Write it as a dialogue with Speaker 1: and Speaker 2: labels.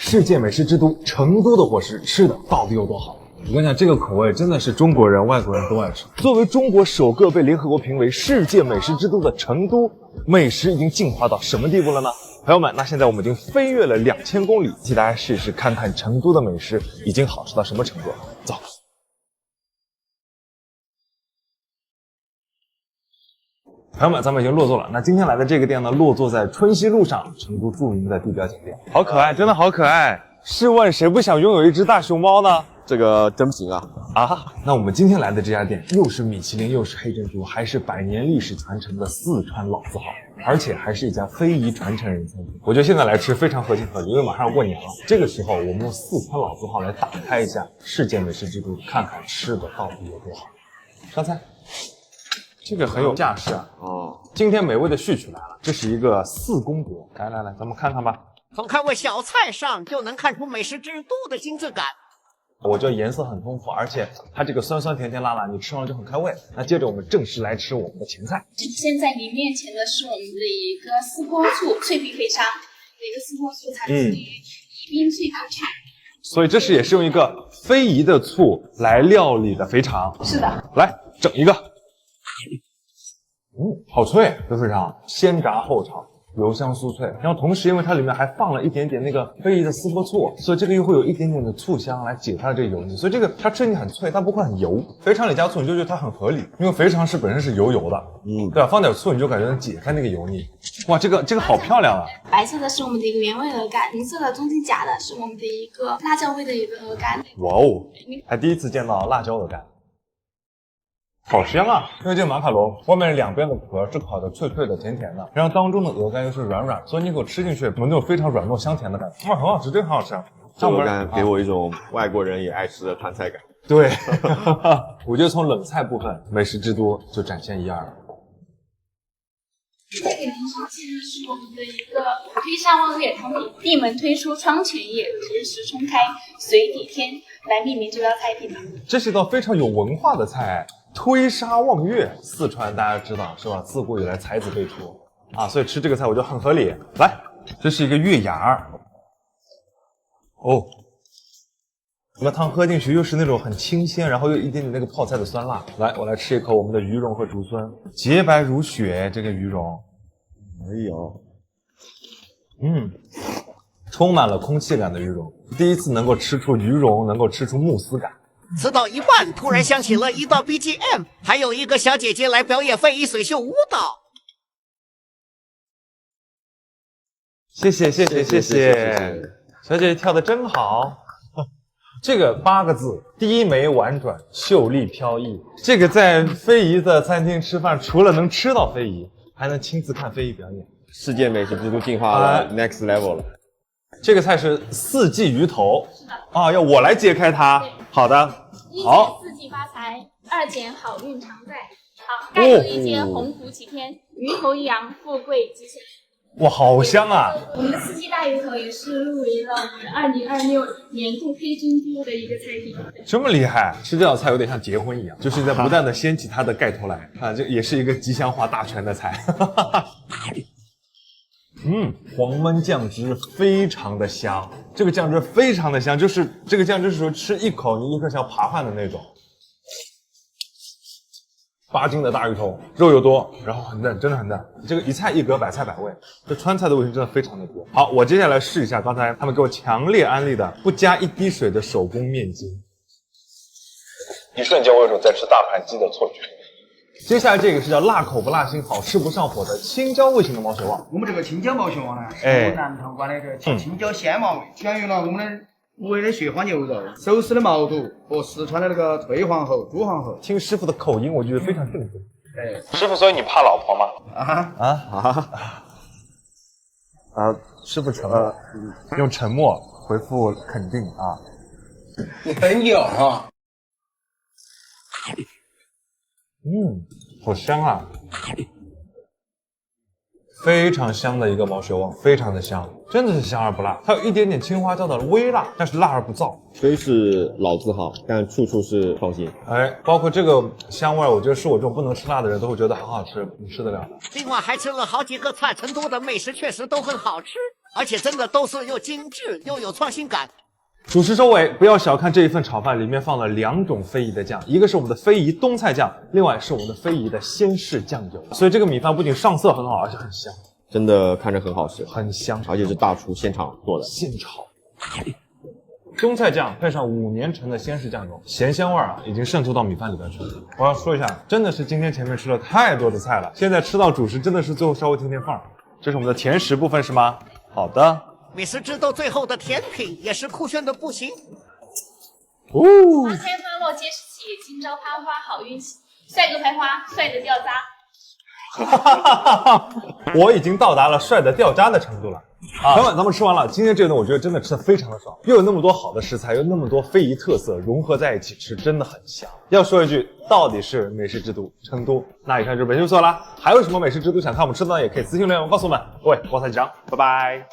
Speaker 1: 世界美食之都成都的伙食吃的到底有多好？我跟你讲，这个口味真的是中国人、外国人都爱吃。作为中国首个被联合国评为世界美食之都的成都，美食已经进化到什么地步了呢？朋友们，那现在我们已经飞越了2000公里，替大家试试看看成都的美食已经好吃到什么程度了。走。朋友们，咱们已经落座了。那今天来的这个店呢，落座在春熙路上，成都著名的地标景点。好可爱，真的好可爱。试问谁不想拥有一只大熊猫呢？
Speaker 2: 这个真不行啊！
Speaker 1: 那我们今天来的这家店，又是米其林，又是黑珍珠，还是100年历史传承的四川老字号，而且还是一家非遗传承人餐厅。我觉得现在来吃非常合情合理，因为马上要过年了。这个时候，我们用四川老字号来打开一下世界美食之都，看看吃的到底有多好。上菜。这个很有架势啊！今天美味的序曲来了，这是一个4宫格。来，咱们看看吧。
Speaker 3: 从开胃小菜上就能看出美食之都的精致感。
Speaker 1: 我觉得颜色很丰富，而且它这个酸酸甜甜辣辣，你吃完就很开胃。那接着我们正式来吃我们的前菜。
Speaker 4: 现在你面前的是我们的一个丝锅醋脆皮肥肠，一个丝锅醋采自于宜宾脆皮菜。
Speaker 1: 所以这是也是用一个非遗的醋来料理的肥肠。
Speaker 4: 是的。
Speaker 1: 来整一个。好脆，这肥肠先炸后炒。油香酥脆，然后同时因为它里面还放了一点点那个非遗的丝锅醋，所以这个又会有一点点的醋香来解它的这个油腻，所以这个它吃起来很脆，但不会很油。肥肠里加醋你就觉得它很合理，因为肥肠是本身是油的，对吧？放点醋你就感觉能解开那个油腻。哇，这个好漂亮啊！
Speaker 4: 白色的是我们的一个原味鹅肝，红色的中间夹的是我们的一个辣椒味的一个鹅肝。
Speaker 1: 哇哦，还第一次见到辣椒鹅肝。好香啊！因为这个马卡龙外面两边的壳是烤的脆脆的、甜甜的，然后当中的鹅肝又是软软，所以你一口吃进去有那种非常软糯香甜的感觉。哇，很好吃，真的很好吃。
Speaker 2: 鹅肝给我一种外国人也爱吃的川菜感。
Speaker 1: 对，我觉得从冷菜部分，美食之都就展现一二了。
Speaker 4: 这个零食其实是我们的一个推沙望月汤底，闭门推出窗前叶，同时冲开水底天，来命名这道菜品。
Speaker 1: 这是一道非常有文化的菜。推沙望月，四川大家知道是吧？自古以来才子辈出啊，所以吃这个菜我觉得很合理。来，这是一个月牙儿，那汤喝进去又是那种很清鲜，然后又一点点那个泡菜的酸辣。来，我来吃一口我们的鱼蓉和竹荪，洁白如雪，这个鱼蓉，
Speaker 2: 哎呦，
Speaker 1: 充满了空气感的鱼蓉，第一次能够吃出鱼蓉，能够吃出慕斯感。
Speaker 3: 吃到一半，突然响起了一道 BGM， 还有一个小姐姐来表演非遗水袖舞蹈。
Speaker 1: 谢谢，小姐姐跳得真好。这个8个字，低眉婉转，秀丽飘逸。这个在非遗的餐厅吃饭，除了能吃到非遗，还能亲自看非遗表演。
Speaker 2: 世界美食之都进化了 next level 了。
Speaker 1: 这个菜是四季鱼头。是的。要我来揭开它。好的。好。
Speaker 4: 1减4季发财，2减好运常在。好，盖头一揭，鸿福齐天，鱼头一扬，富贵吉祥。
Speaker 1: 哇，好香啊！
Speaker 4: 我们的四季大鱼头也是入围了2026年度黑珍珠的一个菜品。
Speaker 1: 这么厉害，吃这道菜有点像结婚一样，就是在不断的掀起它的盖头来啊，这也是一个吉祥话大全的菜。黄焖酱汁非常的香，这个酱汁非常的香，就是这个酱汁是说吃一口你立刻想扒饭的那种。8斤的大鱼头，肉又多，然后很嫩，真的很嫩。这个一菜一格，百菜百味，这川菜的味型真的非常的多。好，我接下来试一下刚才他们给我强烈安利的不加一滴水的手工面筋。一瞬间我有种在吃大盘鸡的错觉。接下来这个是叫辣口不辣心，好吃不上火的青椒味型的毛血旺。
Speaker 5: 我们这个青椒毛血旺呢，是我们南塘关的这个青椒鲜毛味，选用了我们的无味的雪花牛肉、手撕的毛肚和四川的那个退皇后、猪皇后。
Speaker 1: 听师傅的口音，我觉得非常正宗。师傅，所以你怕老婆吗？师傅沉默，用沉默回复肯定啊。
Speaker 5: 你很有啊。
Speaker 1: 好香啊！非常香的一个毛血旺，非常的香，真的是香而不辣，它有一点点青花椒的微辣，但是辣而不燥。
Speaker 2: 虽是老字号，但处处是创新。
Speaker 1: 包括这个香味，我觉得是我这种不能吃辣的人都会觉得很好吃，你吃得了的。
Speaker 3: 另外还吃了好几个菜，成都的美食确实都很好吃。而且真的都是又精致又有创新感。
Speaker 1: 主食收尾，不要小看这一份炒饭，里面放了2种非遗的酱，一个是我们的非遗冬菜酱，另外是我们的非遗的鲜柿酱油。所以这个米饭不仅上色很好，而且很香，
Speaker 2: 真的看着很好吃，
Speaker 1: 很香，
Speaker 2: 而且是大厨现场做的，
Speaker 1: 现炒。冬菜酱配上5年陈的鲜柿酱油，咸香味已经渗透到米饭里边去了。我要说一下，真的是今天前面吃了太多的菜了，现在吃到主食真的是最后稍微添饭。这是我们的甜食部分是吗？好的。
Speaker 3: 美食之都最后的甜品也是酷炫的不行。
Speaker 1: 哦，
Speaker 4: 花开花落皆是喜，今朝攀花好运气。帅哥拍花，帅的掉渣。
Speaker 1: 我已经到达了帅的掉渣的程度了。朋友们，咱们吃完了，今天这顿我觉得真的吃的非常的爽，又有那么多好的食材，又那么多非遗特色融合在一起吃，真的很香。要说一句，到底是美食之都成都，那以上就是本期就错了。还有什么美食之都想看我们吃的呢？也可以私信留言告诉我们。各位，我才几张，拜拜。